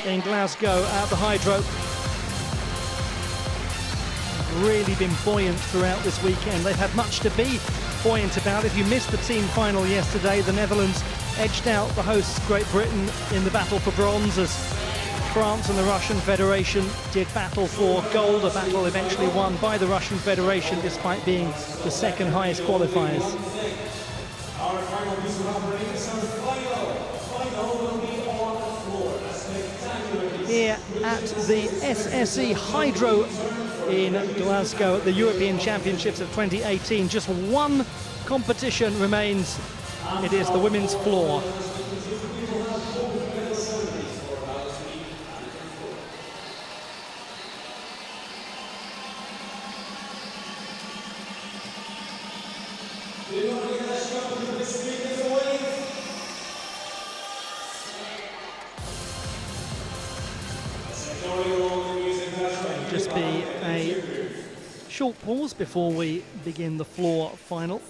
in Glasgow at the Hydro. Really been buoyant throughout this weekend. They've had much to be buoyant about. If you missed the team final yesterday, the Netherlands edged out the hosts Great Britain in the battle for bronze, as France and the Russian Federation did battle for gold, a battle eventually won by the Russian Federation despite being the second highest qualifiers. Our final piece of operation, final will be on the floor. A spectacular piece. Here at the SSE Hydro in Glasgow at the European Championships of 2018, just one competition remains. It is the women's floor. Just be a short pause before we begin the floor final.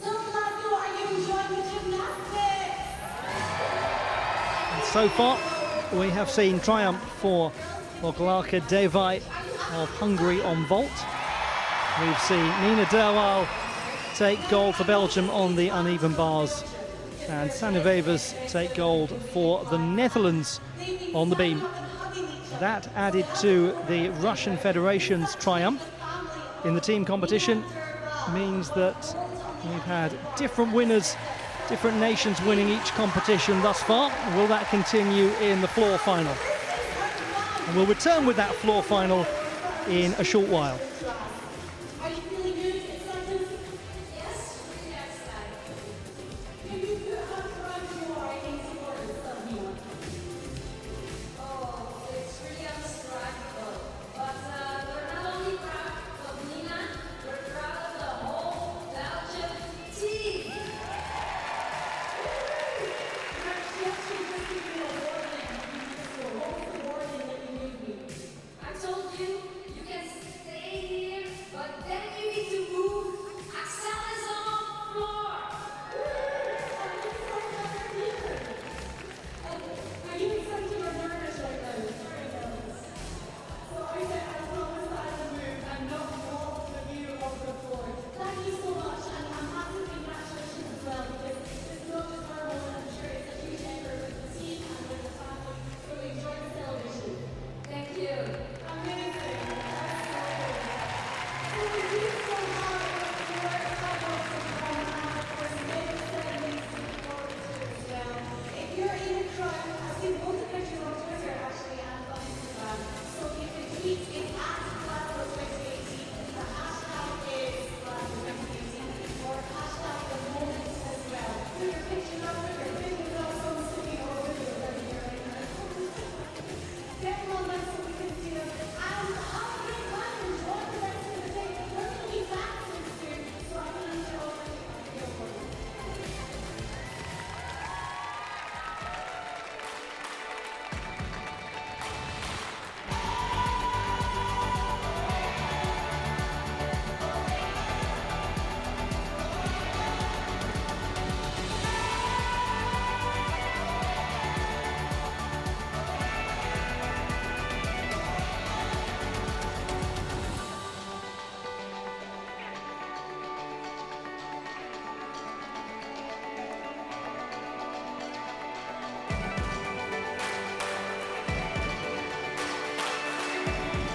And so far, we have seen triumph for Boglárka Dévai of Hungary on vault. We've seen Nina Derwaal take gold for Belgium on the uneven bars, and Sanne Wevers take gold for the Netherlands on the beam. That added to the Russian Federation's triumph in the team competition means that we've had different winners, different nations winning each competition thus far. Will that continue in the floor final? And we'll return with that floor final in a short while.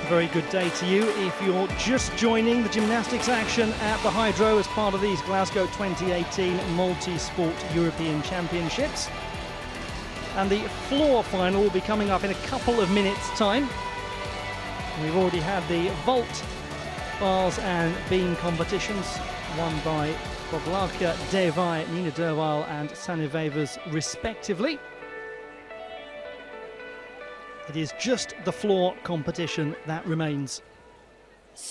Very good day to you if you're just joining the gymnastics action at the Hydro as part of these Glasgow 2018 Multi-Sport European Championships. And the floor final will be coming up in a couple of minutes' time. We've already had the vault, bars and beam competitions won by Boglárka Dévai, Nina Derwaal and Sanne Wevers respectively. It is just the floor competition that remains. Okay,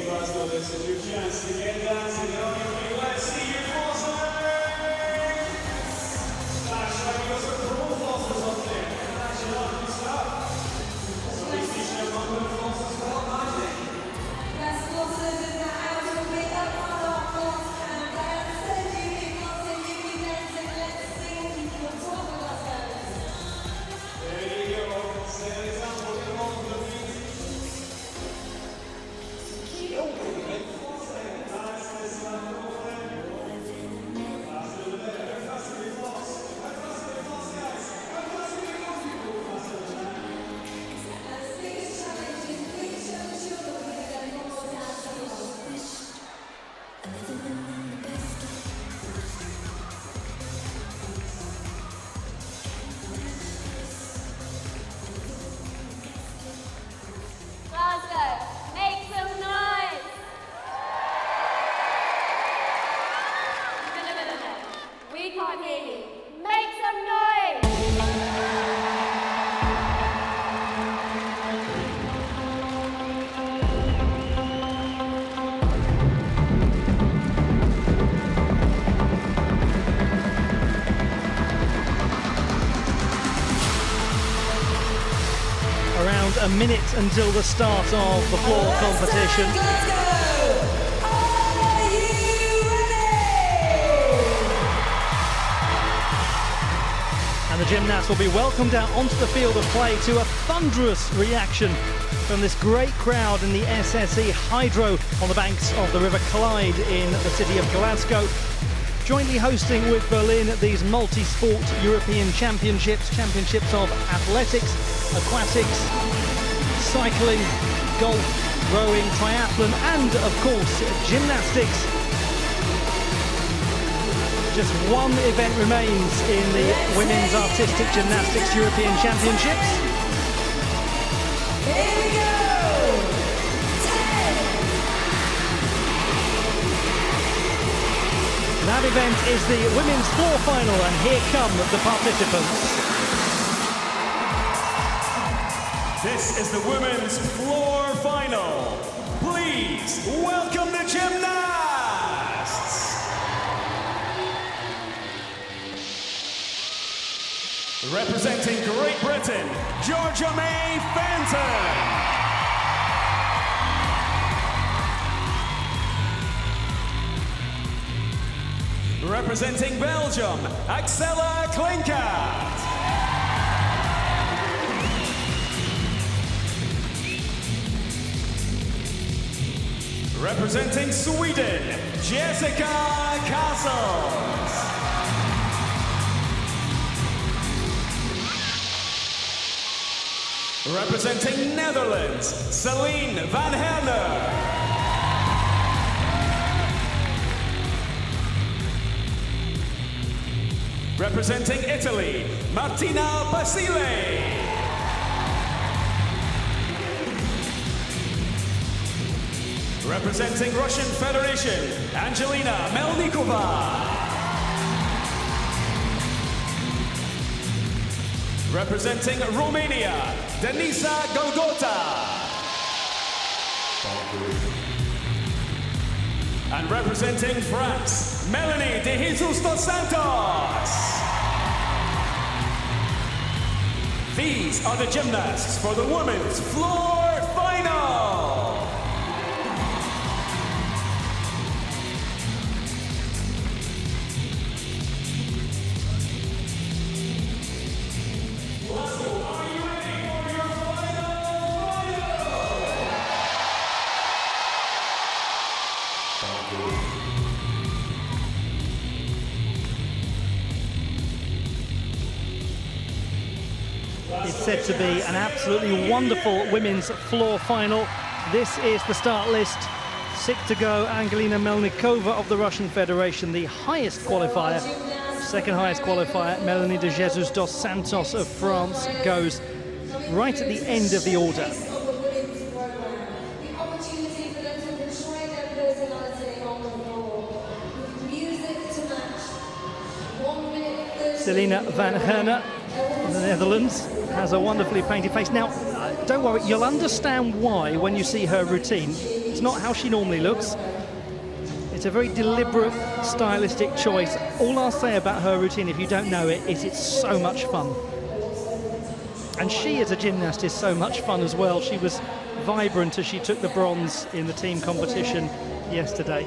Glasgow, this is your chance to get dancing. Let's see your full time. Flash, you got some pro flosses up there. Flash it up and stuff. Somebody's teaching them how to floss as well, magic. Las flosses in the house will be up on the floors and dance. And you can dance and let's sing. We'll talk about that. a minute until the start of the floor competition. And the gymnasts will be welcomed out onto the field of play to a thunderous reaction from this great crowd in the SSE Hydro on the banks of the River Clyde in the city of Glasgow, jointly hosting with Berlin these multi-sport European championships of athletics, aquatics, cycling, golf, rowing, triathlon, and of course gymnastics. Just one event remains in the Women's Artistic Gymnastics European Championships. Here we go! 10! That event is the women's floor final, and here come the participants. This is the women's floor final. Please welcome the gymnasts. Representing Great Britain, Georgia May Fenton. Representing Belgium, Axella Klinkat. Representing Sweden, Jessica Castles. Representing Netherlands, Celine van Herner. Representing Italy, Martina Basile. Representing Russian Federation, Angelina Melnikova. Representing Romania, Denisa Golgota. And representing France, Melanie de Jesus dos Santos. These are the gymnasts for the women's floor final. It's said to be an absolutely wonderful women's floor final. This is the start list. 6 to go. Angelina Melnikova of the Russian Federation, the highest qualifier. Second highest qualifier, Melanie de Jesus dos Santos of France, goes right at the end of the order. Selina van Herner of the Netherlands has a wonderfully painted face. Now, don't worry, you'll understand why when you see her routine. It's not how she normally looks. It's a very deliberate, stylistic choice. All I'll say about her routine, if you don't know it, is it's so much fun. And she, as a gymnast, is so much fun as well. She was vibrant as she took the bronze in the team competition yesterday.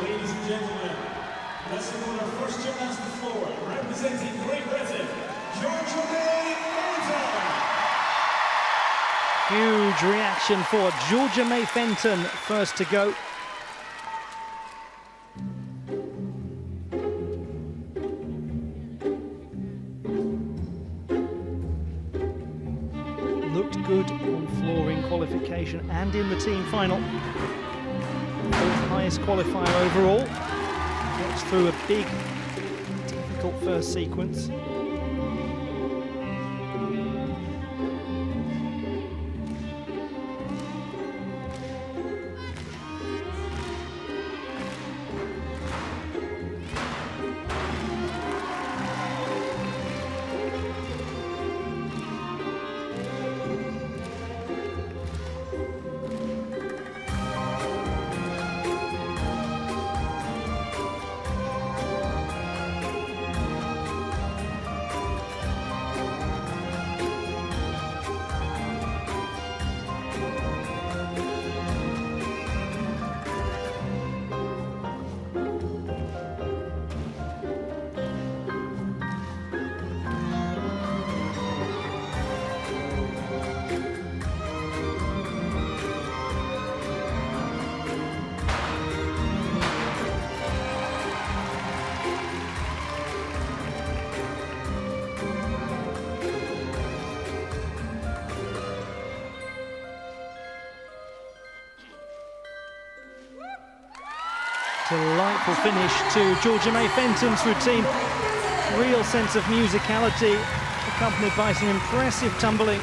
Ladies and gentlemen, let's welcome our first gymnast to the floor, representing Great Britain, Georgia May Fenton. Huge reaction for Georgia May Fenton, first to go. Looked good on flooring qualification and in the team final. Fourth highest qualifier overall. Gets through a big, difficult first sequence. Delightful finish to Georgia May Fenton's routine. Real sense of musicality, accompanied by some impressive tumbling.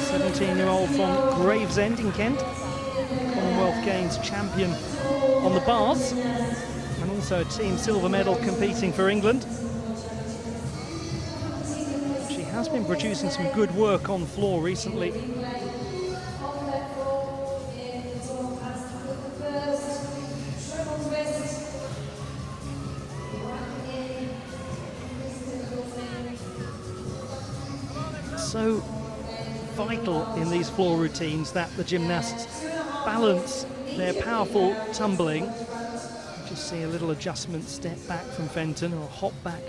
17-year-old from Gravesend in Kent, Commonwealth Games champion on the bars, and also a team silver medal competing for England. She has been producing some good work on floor recently. So vital in these floor routines that the gymnasts balance their powerful tumbling. You just see a little adjustment, step back from Fenton or hop back.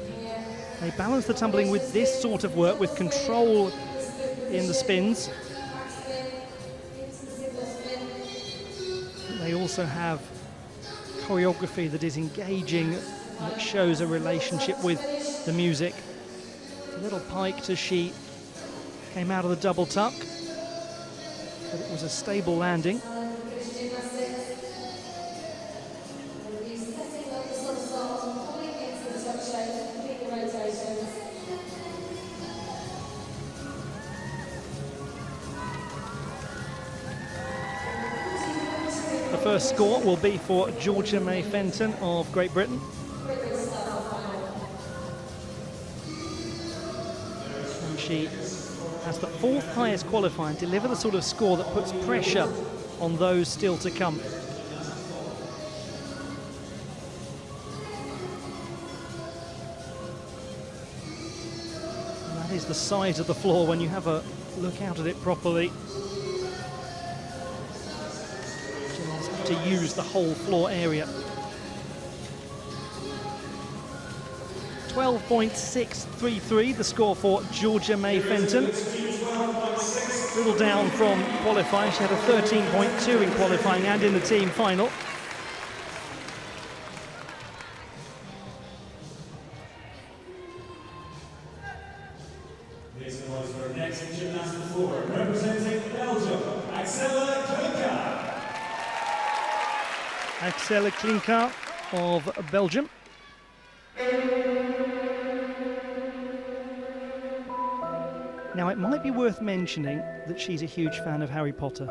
They balance the tumbling with this sort of work, with control in the spins. They also have choreography that is engaging, that shows a relationship with the music. A little pike to she came out of the double tuck, but it was a stable landing. The first score will be for Georgia May Fenton of Great Britain. And she has the fourth highest qualifying, deliver the sort of score that puts pressure on those still to come. And that is the size of the floor when you have a look out at it properly. You have to use the whole floor area. 12.633 the score for Georgia May Fenton. A little down from qualifying. She had a 13.2 in qualifying and in the team final. This was for next gymnast floor, representing Belgium, Axelle Klinka. Axelle Klinka of Belgium. Now, it might be worth mentioning that she's a huge fan of Harry Potter.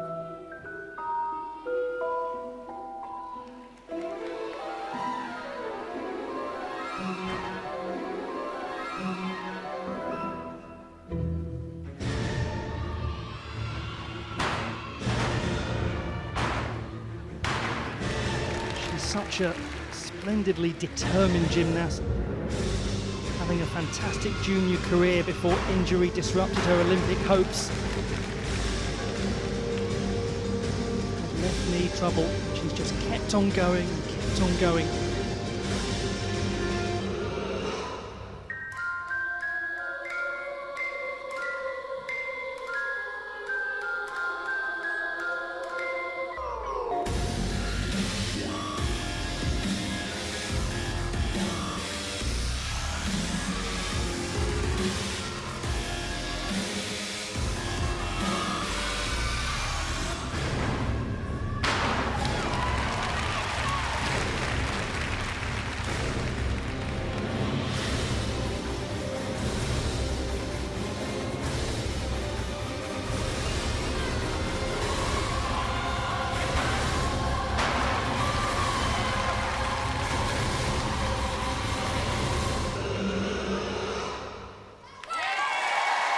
She's such a splendidly determined gymnast, having a fantastic junior career before injury disrupted her Olympic hopes. Left knee trouble, she's just kept on going and kept on going.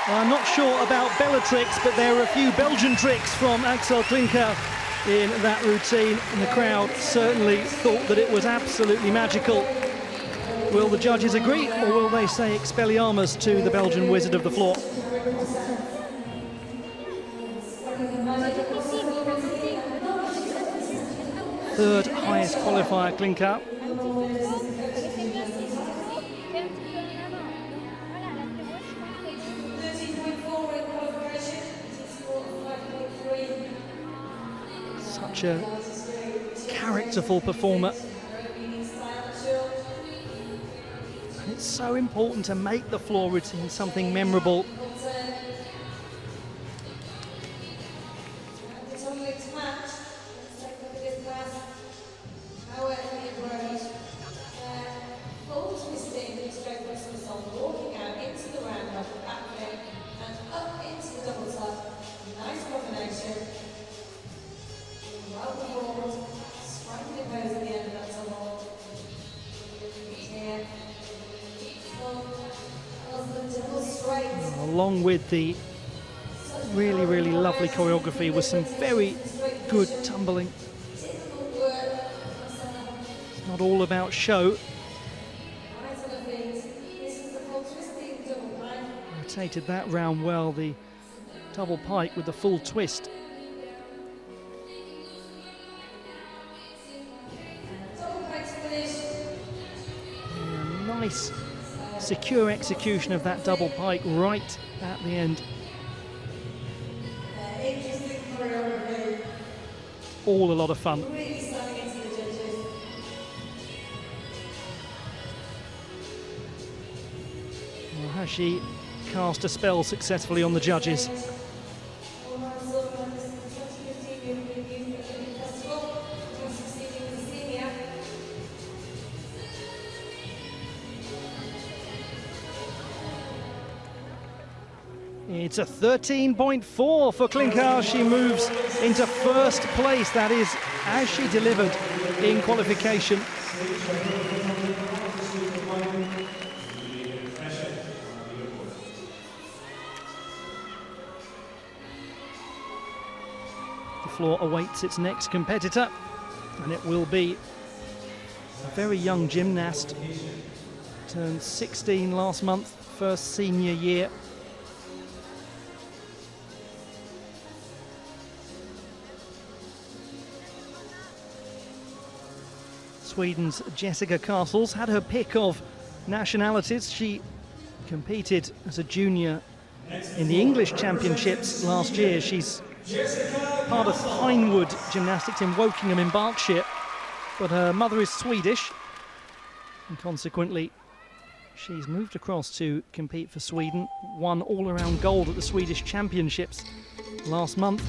I'm not sure about Bellatrix, but there are a few Belgian tricks from Axelle Klinka in that routine, and the crowd certainly thought that it was absolutely magical. Will the judges agree, or will they say Expelliarmus to the Belgian wizard of the floor? Third highest qualifier, Klinka. Such a characterful performer. And it's so important to make the floor routine something memorable. along with the really, really lovely choreography with some very good tumbling. It's not all about show. Rotated that round well, the double pike with the full twist. Yeah, nice, secure execution of that double pike right at the end. All a lot of fun. Well, has she cast a spell successfully on the judges? It's a 13.4 for Klinkar. She moves into first place. That is as she delivered in qualification. The floor awaits its next competitor, and it will be a very young gymnast. Turned 16 last month, first senior year. Sweden's Jessica Castles had her pick of nationalities. She competed as a junior in the English Championships last year. She's part of Pinewood Gymnastics in Wokingham in Berkshire, but her mother is Swedish, and consequently she's moved across to compete for Sweden. Won all-around gold at the Swedish Championships last month.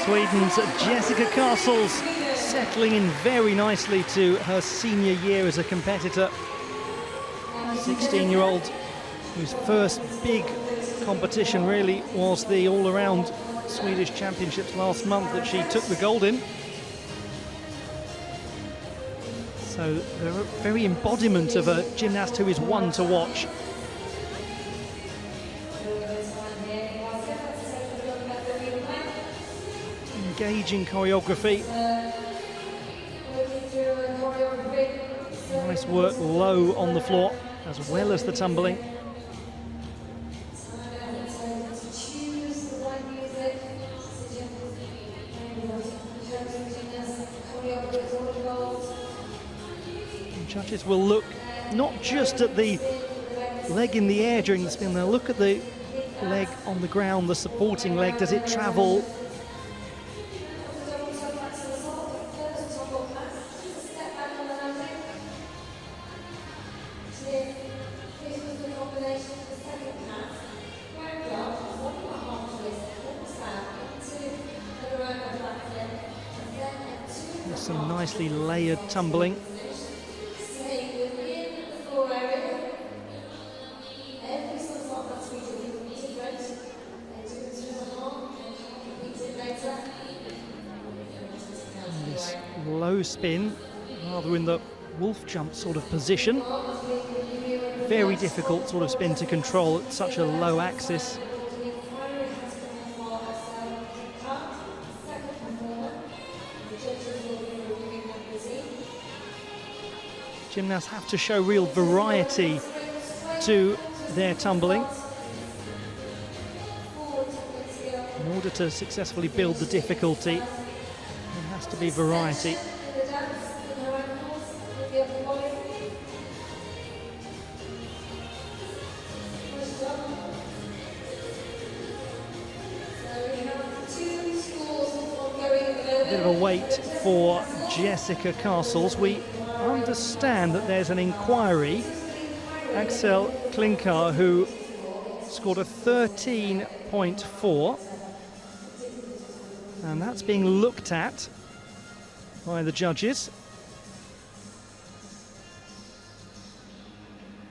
Sweden's Jessica Castles settling in very nicely to her senior year as a competitor. 16-year-old whose first big competition really was the all-around Swedish Championships last month that she took the gold in. So the very embodiment of a gymnast who is one to watch. Engaging choreography. Nice work low on the floor, as well as the tumbling. And judges will look not just at the leg in the air during the spin, they'll look at the leg on the ground, the supporting leg. Does it travel? Some nicely layered tumbling. spin, rather in the wolf jump sort of position. Very difficult sort of spin to control at such a low axis. Gymnasts have to show real variety to their tumbling in order to successfully build the difficulty. There has to be variety. A bit of a wait for Jessica Castles. We understand that there's an inquiry. Axel Klinkar, who scored a 13.4, and that's being looked at by the judges.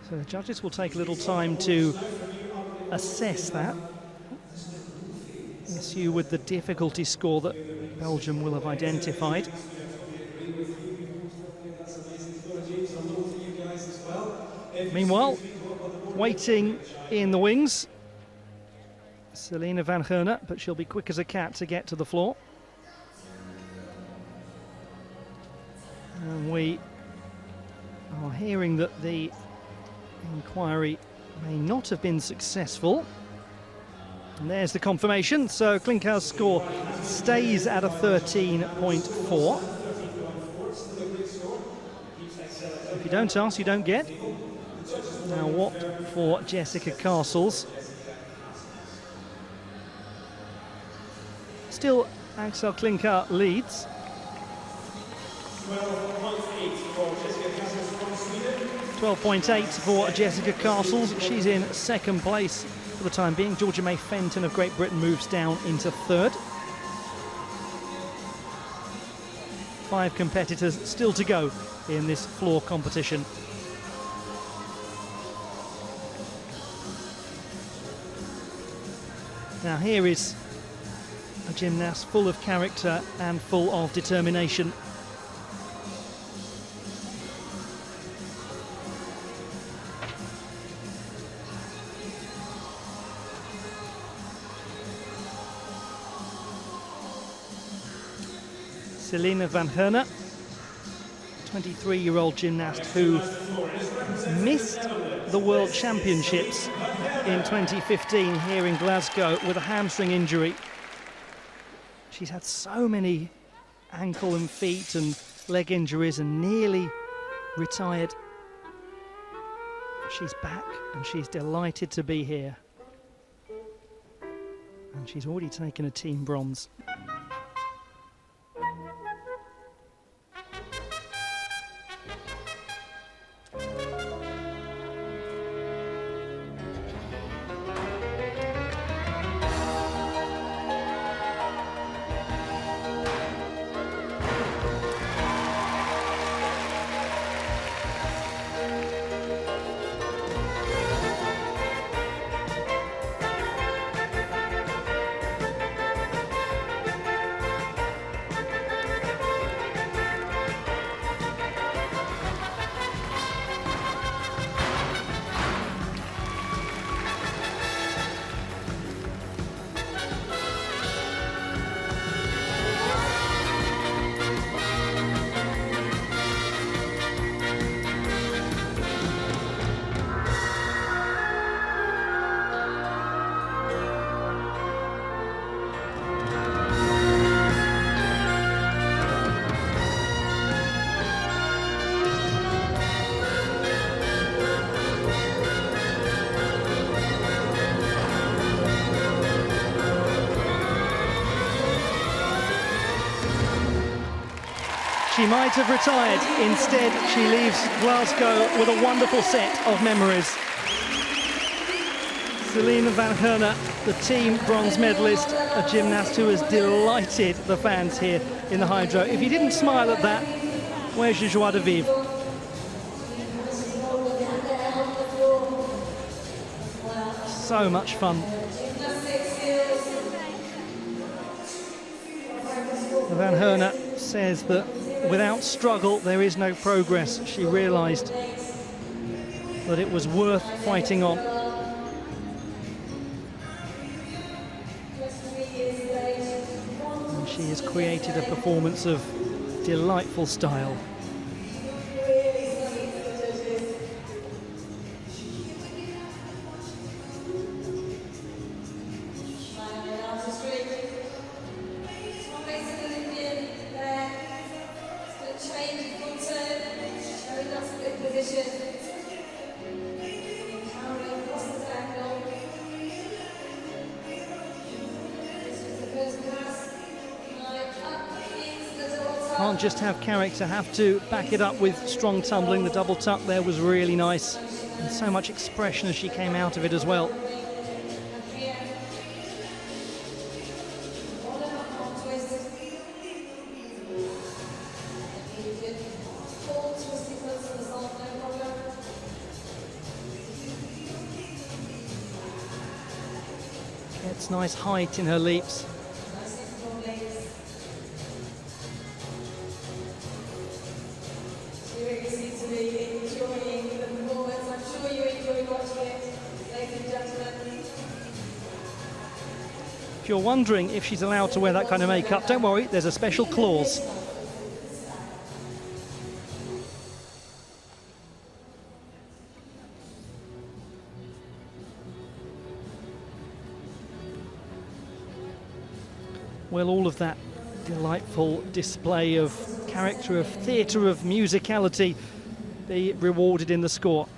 So the judges will take a little time to assess that. Issue with the difficulty score that Belgium will have identified. Meanwhile, waiting in the wings, Selina van Gerne, but she'll be quick as a cat to get to the floor. And we are hearing that the inquiry may not have been successful. And there's the confirmation. So Klinkar's score stays at a 13.4. If you don't ask, you don't get. Now what for Jessica Castles? Still Axel Klinkar leads. 12.8 for Jessica Castles. She's in second place for the time being. Georgia May Fenton of Great Britain moves down into third. 5 competitors still to go in this floor competition. Now here is a gymnast full of character and full of determination. Selina van Gerne, 23-year-old gymnast who missed the World Championships in 2015 here in Glasgow with a hamstring injury. She's had so many ankle and feet and leg injuries and nearly retired. She's back and she's delighted to be here. And she's already taken a team bronze. She might have retired. Instead, she leaves Glasgow with a wonderful set of memories. Selina van Gerne, the team bronze medalist, a gymnast who has delighted the fans here in the Hydro. If you didn't smile at that, where's your joie de vivre? So much fun. Van Gerne says that without struggle, there is no progress. She realised that it was worth fighting on. And she has created a performance of delightful style. Can't just have character, have to back it up with strong tumbling. The double tuck there was really nice, and so much expression as she came out of it as well. Gets nice height in her leaps. If you're wondering if she's allowed to wear that kind of makeup, don't worry, there's a special clause. Well, all of that delightful display of character, of theatre, of musicality be rewarded in the score.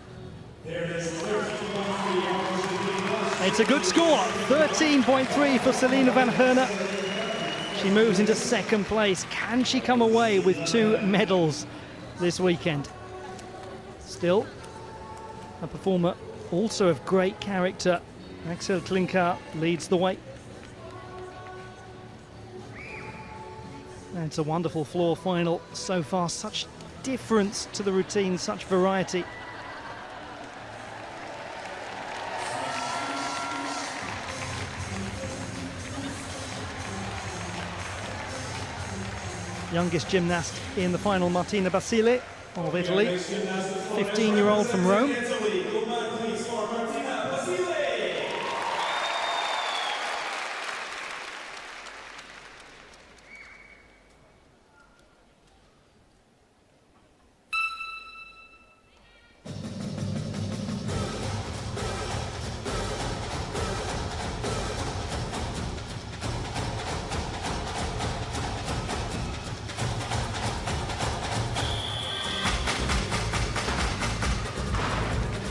It's a good score, 13.3 for Selina van Herna. She moves into second place. Can she come away with 2 medals this weekend? Still, a performer also of great character. Axel Klinker leads the way. And it's a wonderful floor final so far. Such difference to the routine, such variety. Youngest gymnast in the final, Martina Basile of Italy, 15-year-old from Rome.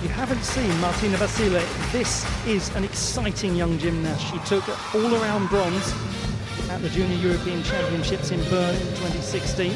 You haven't seen Martina Basile, this is an exciting young gymnast. She took all-around bronze at the Junior European Championships in Bern in 2016.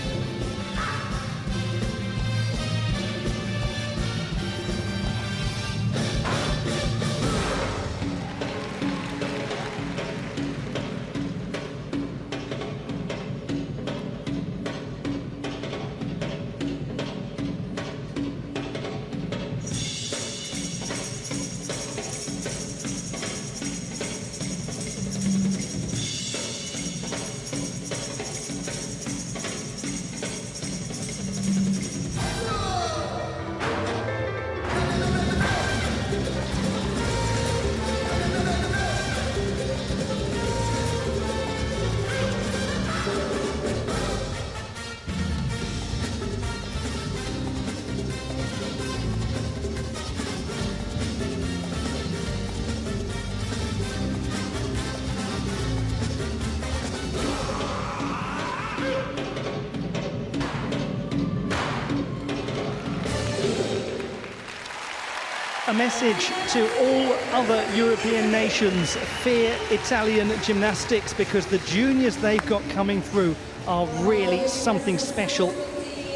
A message to all other European nations: fear Italian gymnastics, because the juniors they've got coming through are really something special.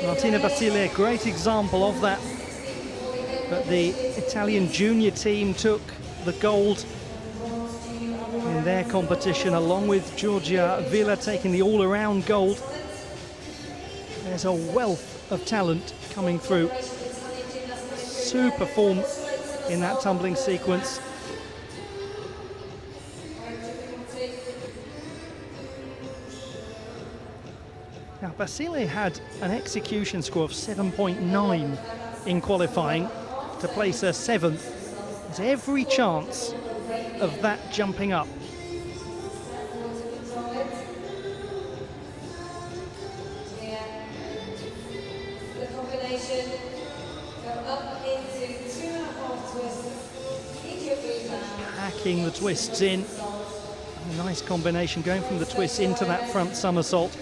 Martina Basile, a great example of that. But the Italian junior team took the gold in their competition, along with Giorgia Villa taking the all-around gold. There's a wealth of talent coming through. Super form in that tumbling sequence. Now, Basile had an execution score of 7.9 in qualifying to place her 7th. There's every chance of that jumping up. The combination go up into 2.5 twists. Hacking the twists in. A nice combination going from the twist into that front somersault.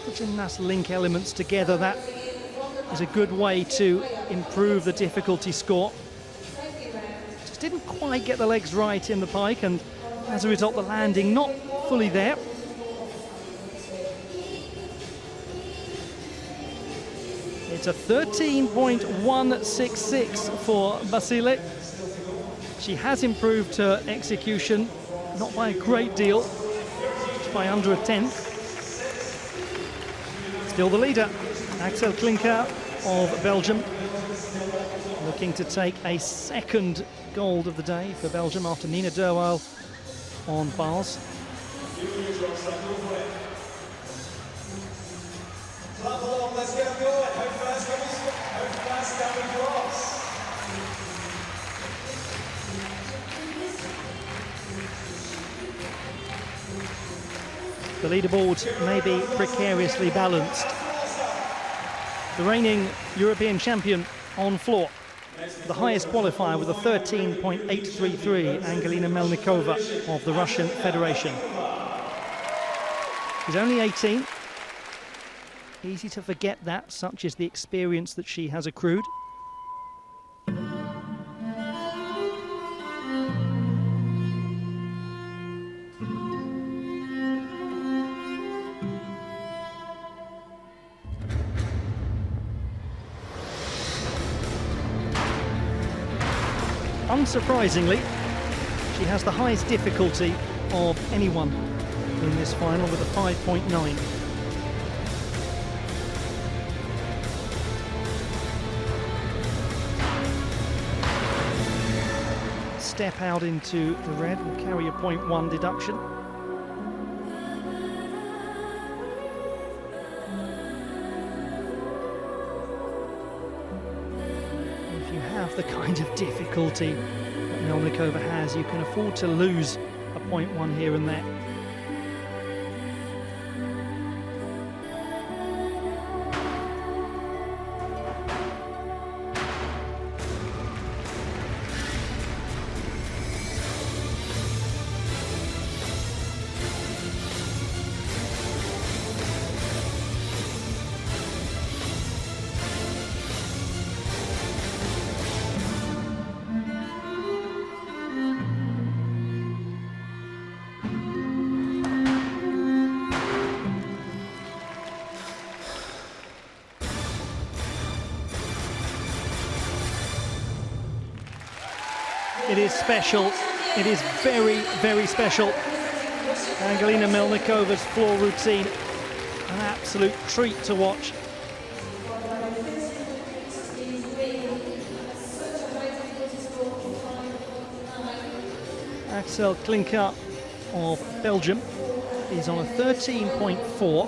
The gymnasts link elements together. That is a good way to improve the difficulty score. Just didn't quite get the legs right in the pike, and as a result the landing not fully there. It's a 13.166 for Basile. She has improved her execution, not by a great deal, just by under a tenth. Still the leader, Axel Klinker of Belgium, looking to take a 2nd gold of the day for Belgium after Nina Derwijl on bars. Let's get them going. How fast can we cross? The leaderboard may be precariously balanced. The reigning European champion on floor, the highest qualifier with a 13.833, Angelina Melnikova of the Russian Federation. She's only 18. Easy to forget that, such is the experience that she has accrued. Unsurprisingly, she has the highest difficulty of anyone in this final with a 5.9. Step out into the red will carry a 0.1 deduction. If you have the kind of difficulty that Melnikova has, you can afford to lose a 0.1 here and there. It is special. It is very, very special. Angelina Melnikova's floor routine, an absolute treat to watch. Axel Klinker of Belgium is on a 13.4.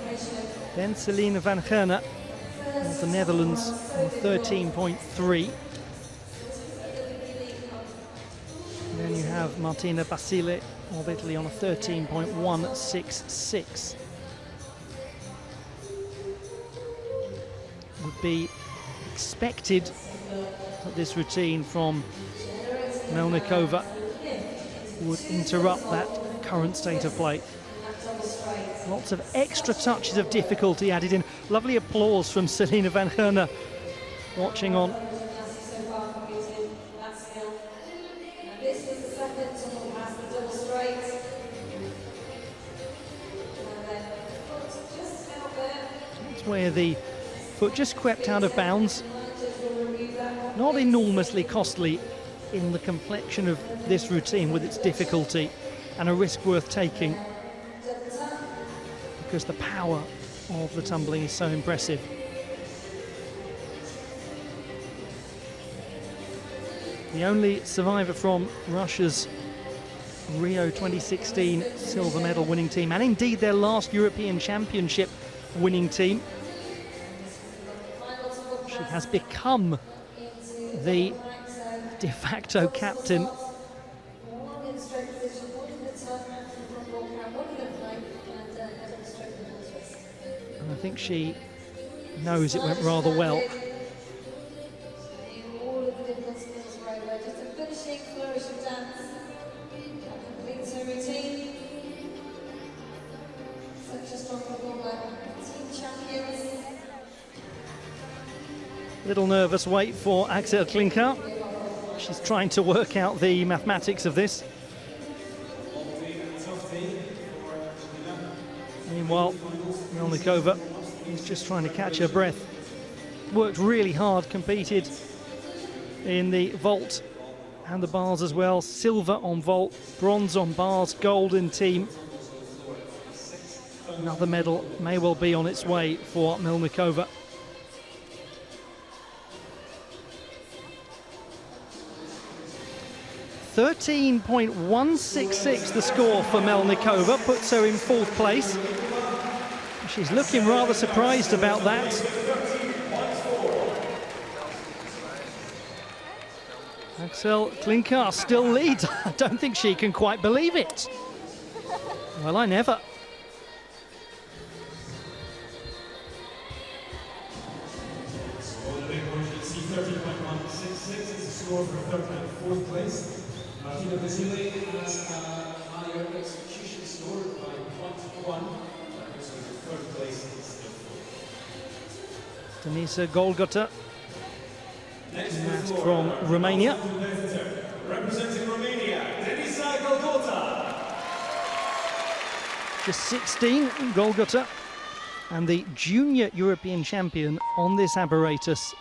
Then Celine van Gerne of the Netherlands on a 13.3. Then you have Martina Basile of Italy on a 13.166. Would be expected that this routine from Melnikova would interrupt that current state of play. Lots of extra touches of difficulty added in. Lovely applause from Celine van Gerne watching on. Where the foot just crept out of bounds. Not enormously costly in the complexion of this routine with its difficulty, and a risk worth taking because the power of the tumbling is so impressive. The only survivor from Russia's Rio 2016 silver medal winning team, and indeed their last European Championship winning team. She has become the de facto captain. And I think she knows it went rather well. Little nervous wait for Axel Klinker. She's trying to work out the mathematics of this. Meanwhile, Melnikova is just trying to catch her breath. Worked really hard, competed in the vault and the bars as well. Silver on vault, bronze on bars, gold in team. Another medal may well be on its way for Melnikova. 13.166 the score for Melnikova, puts her in 4th place. She's looking rather surprised about that. Axel Klinker still leads. I don't think she can quite believe it. Well, I never. So the big one, you can see 13.166 is the score for 3rd and 4th place. Martina Basile has higher execution score by 0.1. So the 3rd place is the 4th. Denisa Golgota, next from Romania. Representing Romania, Denisa Golgota. Just 16, Golgota, and the junior European champion on this apparatus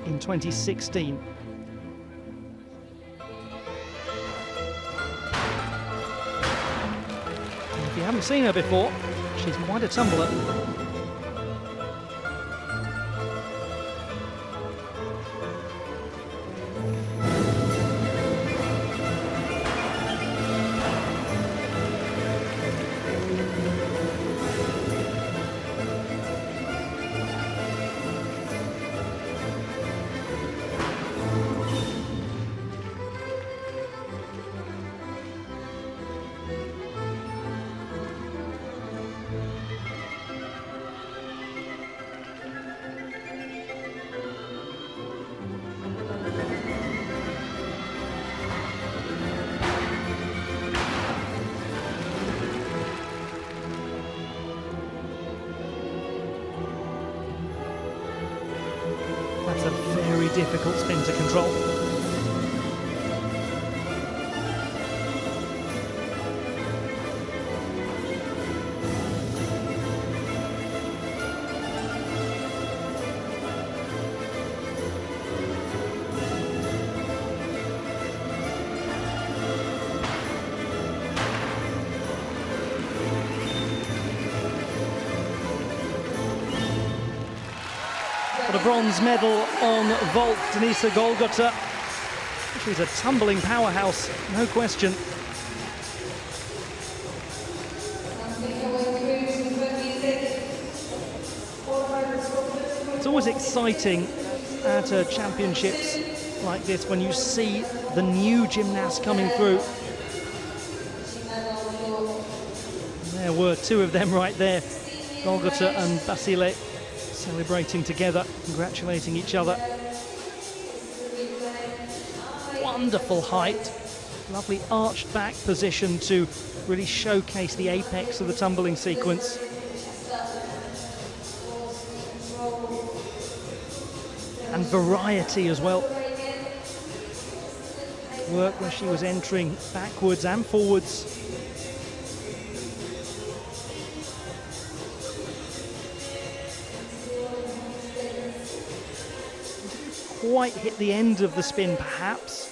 in 2016. And if you haven't seen her before, she's quite a tumbler. That's a very difficult spin to control. For the bronze medal on vault, Denisa Golgota. She's a tumbling powerhouse, no question. It's always exciting at championships like this when you see the new gymnasts coming through. And there were two of them right there, Golgota and Basile, celebrating together, congratulating each other. Wonderful height, lovely arched back position to really showcase the apex of the tumbling sequence. And variety as well. Work where she was entering backwards and forwards. Quite hit the end of the spin, perhaps.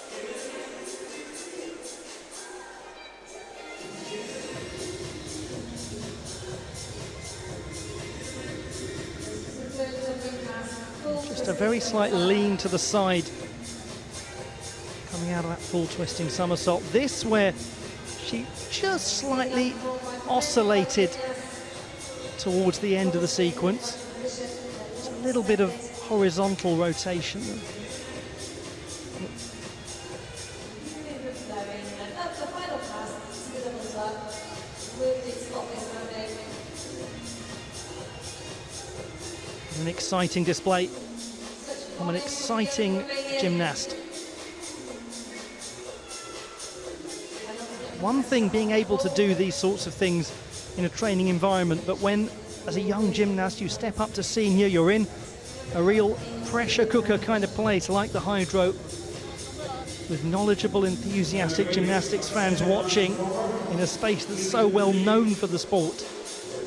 Just a very slight lean to the side, coming out of that full twisting somersault. This where She just slightly oscillated towards the end of the sequence. It's a little bit of horizontal rotation. An exciting display from an exciting gymnast. One thing being able to do these sorts of things in a training environment, but when, as a young gymnast, you step up to senior, you're in a real pressure cooker kind of place like the Hydro, with knowledgeable, enthusiastic gymnastics fans watching in a space that's so well known for the sport.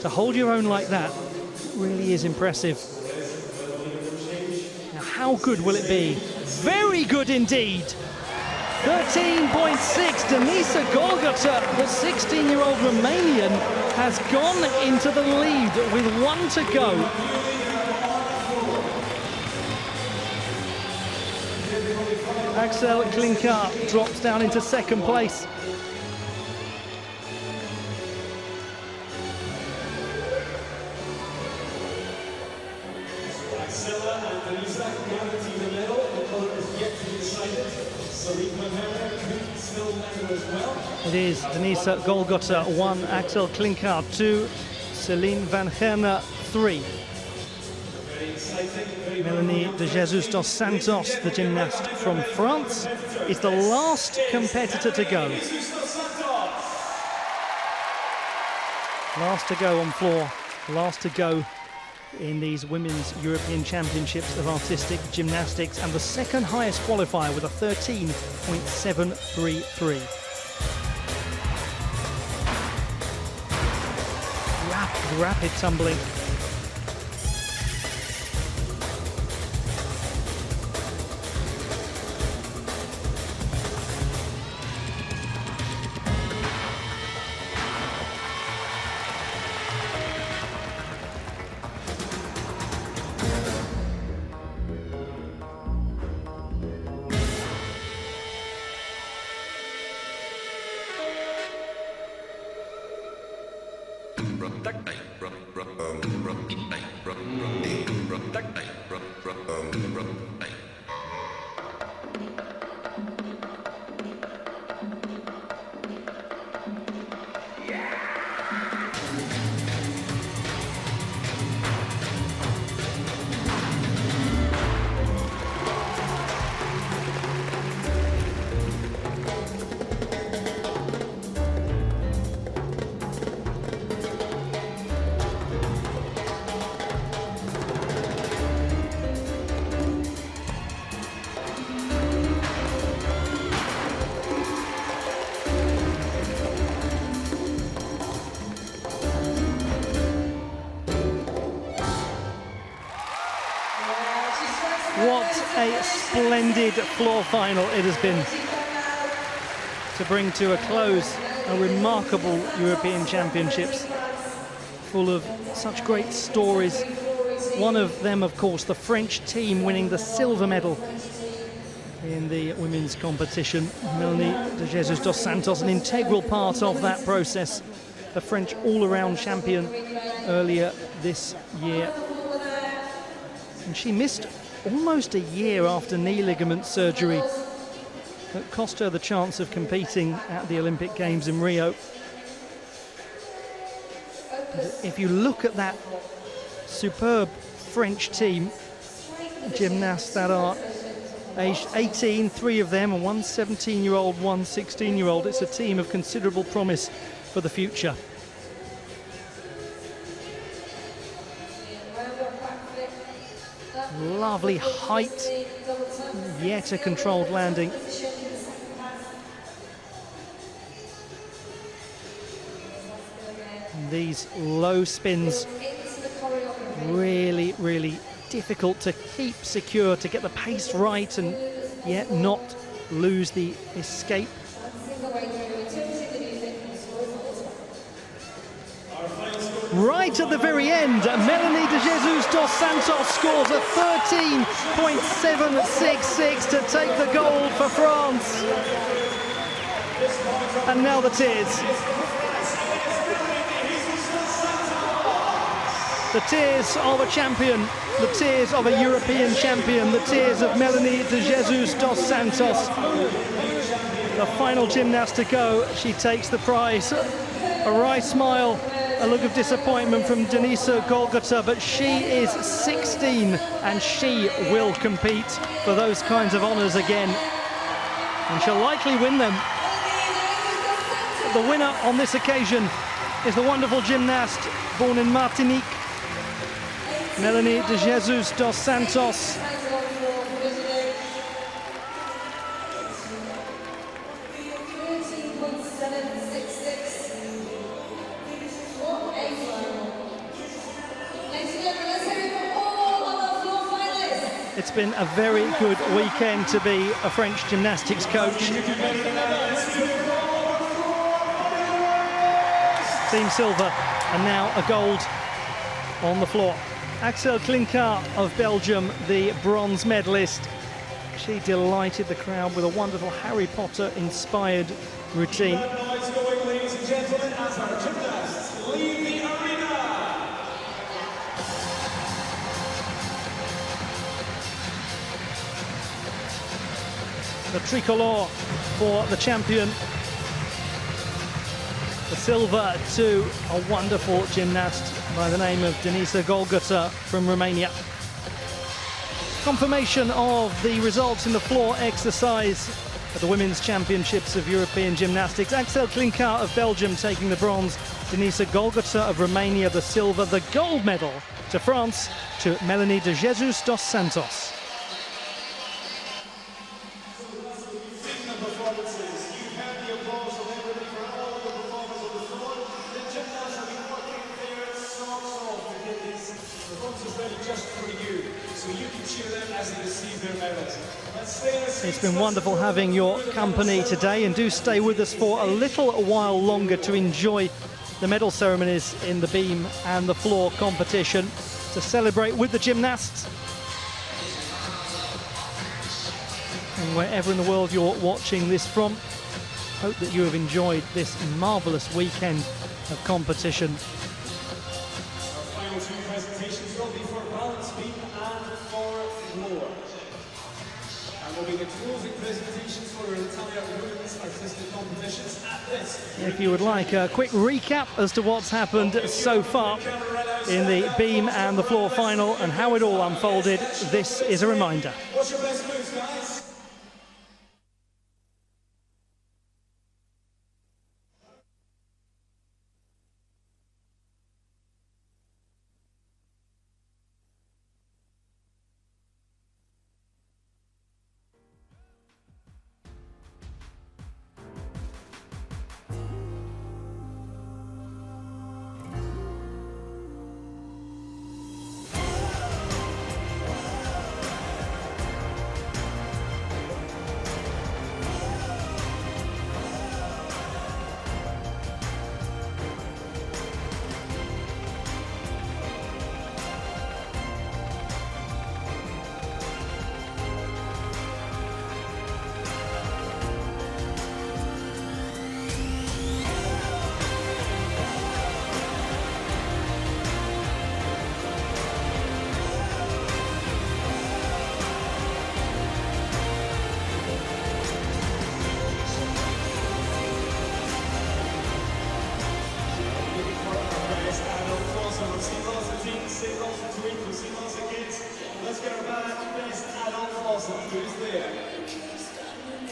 To hold your own like that really is impressive. Now, how good will it be? Very good indeed. 13.6, Denisa Golgota, the 16-year-old Romanian, has gone into the lead with 1 to go. Axel Klinkar drops down into 2nd place. Axela and Denisa guarantee the medal. The colour is yet to be decided. Celine Van Herner could still medal as well. It is Denisa Golgota 1, Axel Klinkar 2, Celine Van Herner 3. Melanie de Jesus dos Santos, the gymnast from France, is the last competitor to go. Last to go on floor, last to go in these Women's European Championships of Artistic Gymnastics, and the 2nd highest qualifier with a 13.733. Rapid tumbling. What a splendid floor final it has been to bring to a close a remarkable European Championships full of such great stories. One of them, of course, the French team winning the silver medal in the women's competition. Melanie de Jesus dos Santos, an integral part of that process. The French all-around champion earlier this year. And she missed almost a year after knee ligament surgery that cost her the chance of competing at the Olympic Games in Rio. But if you look at that superb French team, gymnasts that are aged 18, 3 of them, and one 17-year-old, one 16-year-old, it's a team of considerable promise for the future. Lovely height, yet a controlled landing. And these low spins, really, really difficult to keep secure, to get the pace right and yet not lose the escape. Right at the very end, Melanie de Jesus dos Santos scores a 13.766 to take the gold for France. And now the tears. The tears of a champion, the tears of a European champion, the tears of Melanie de Jesus dos Santos. The final Gymnastico, she takes the prize. A wry smile, a look of disappointment from Denisa Golgota, but she is 16 and she will compete for those kinds of honours again. And she'll likely win them. The winner on this occasion is the wonderful gymnast born in Martinique, Melanie de Jesus dos Santos. It's been a very good weekend to be a French gymnastics coach. Team silver and now a gold on the floor. Axel Klinkar of Belgium, the bronze medalist. She delighted the crowd with a wonderful Harry Potter inspired routine. Ladies and gentlemen, as our gymnasts leave the arena. The tricolore for the champion. The silver to a wonderful gymnast by the name of Denisa Golgota from Romania. Confirmation of the results in the floor exercise at the Women's Championships of European Gymnastics. Axel Klinkar of Belgium taking the bronze, Denisa Golgota of Romania the silver, the gold medal to France, to Melanie de Jesus dos Santos. It's been wonderful having your company today, and do stay with us for a little while longer to enjoy the medal ceremonies in the beam and the floor competition, to celebrate with the gymnasts. And wherever in the world you're watching this from, hope that you have enjoyed this marvellous weekend of competition. Our final two presentations will be for balance beam and for floor. And will be the closing presentations for our entire women's artistic competitions at this. If you would like a quick recap as to what's happened so far in the beam and the floor final and how it all unfolded, this is a reminder. What's your best moves, guys?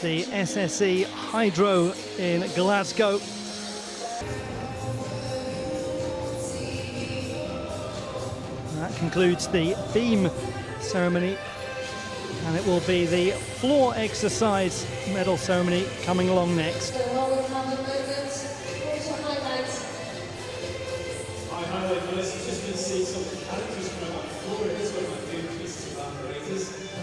The SSE Hydro in Glasgow. That concludes the beam ceremony, and it will be the floor exercise medal ceremony coming along next.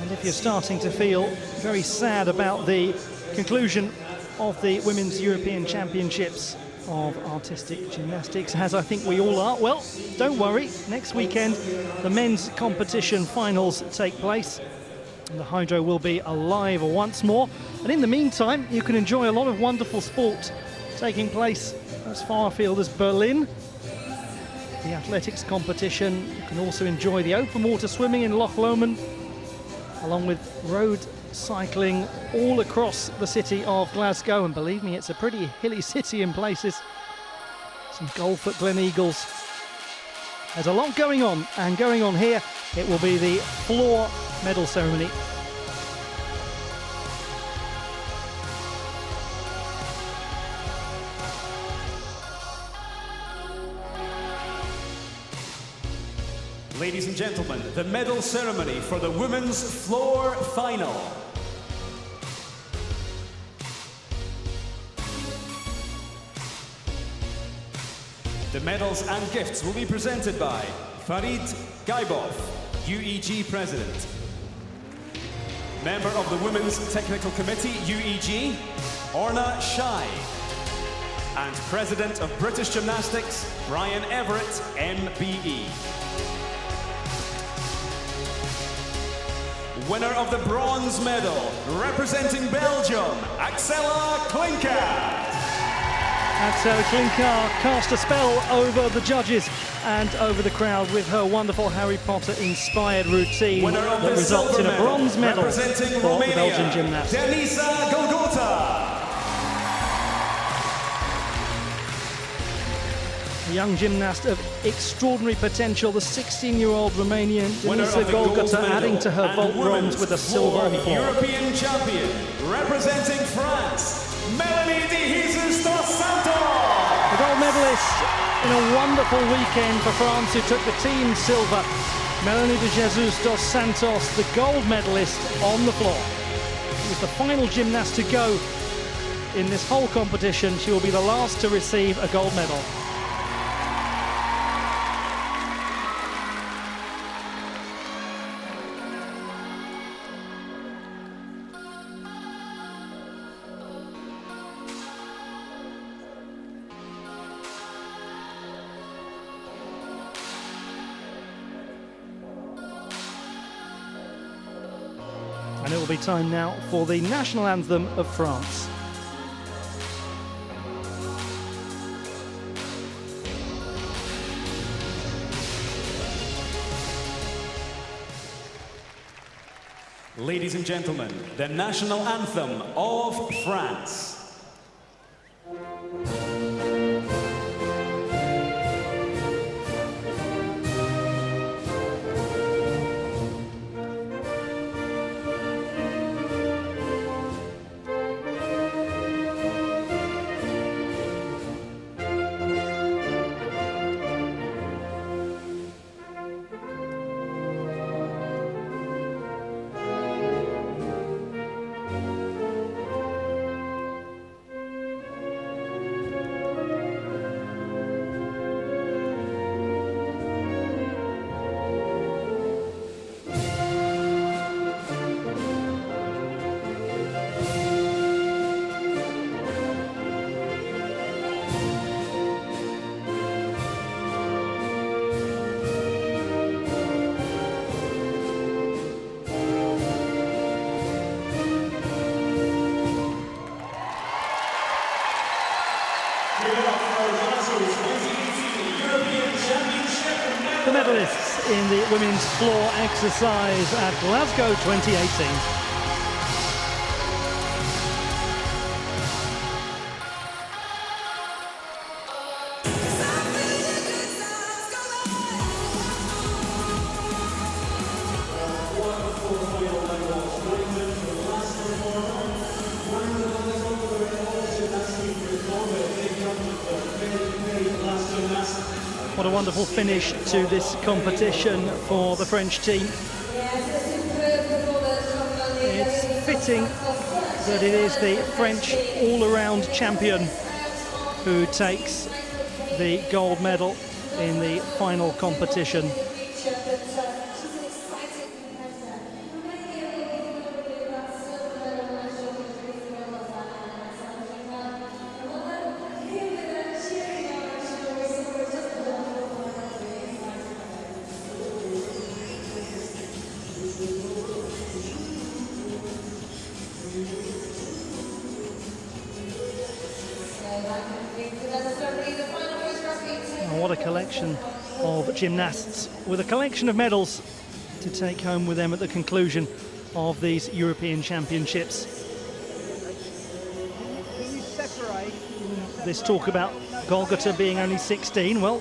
And if you're starting to feel very sad about the conclusion of the Women's European Championships of Artistic Gymnastics, as I think we all are, well, don't worry. Next weekend, the men's competition finals take place. And the hydro will be alive once more. And in the meantime, you can enjoy a lot of wonderful sport taking place as far afield as Berlin. The athletics competition. You can also enjoy the open water swimming in Loch Lomond, along with road cycling all across the city of Glasgow. And believe me, it's a pretty hilly city in places. Some golf at Glen Eagles. There's a lot going on, and going on here, it will be the floor medal ceremony. Ladies and gentlemen, the medal ceremony for the women's floor final. The medals and gifts will be presented by Farid Gaibov, UEG President. Member of the Women's Technical Committee, UEG, Orna Shai. And President of British Gymnastics, Brian Everett, MBE. Winner of the bronze medal, representing Belgium, Axella Klinkert. Axella Klinkert cast a spell over the judges and over the crowd with her wonderful Harry Potter-inspired routine that results in a bronze medal for the Belgian gymnast. Denisa Golgota. A young gymnast of extraordinary potential, the 16-year-old Romanian Denisa Golgota adding to her vault bronze with a silver on the floor. European champion, representing France, Melanie de Jesus dos Santos. The gold medalist in a wonderful weekend for France, who took the team silver. Melanie de Jesus dos Santos, the gold medalist, on the floor. She was the final gymnast to go in this whole competition. She will be the last to receive a gold medal. And it will be time now for the national anthem of France. Ladies and gentlemen, the national anthem of France. The medalists in the women's floor exercise at Glasgow 2018. What a wonderful finish to this competition for the French team. It's fitting that it is the French all-around champion who takes the gold medal in the final competition. collection of gymnasts with a collection of medals to take home with them at the conclusion of these European Championships. This talk about Golgota being only 16, well,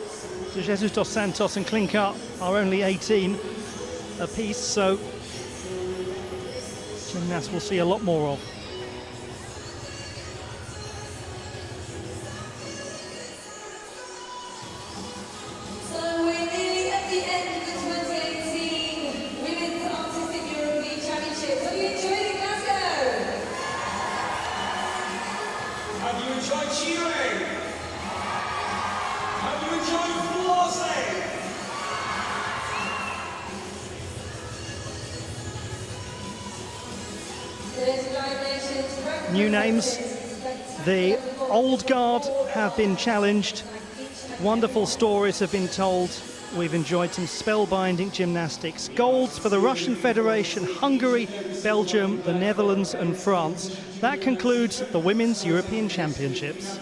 De Jesus dos Santos and Klinkart are only 18 apiece, so gymnasts will see a lot more of. So we're nearly at the end of the 2018 Women's Artistic European Championships. Have you enjoyed it, Glasgow? Have you enjoyed cheering? Have you enjoyed flossing? New names. The old guard have been challenged. Wonderful stories have been told. We've enjoyed some spellbinding gymnastics. Golds for the Russian Federation, Hungary, Belgium, the Netherlands and France. That concludes the Women's European Championships.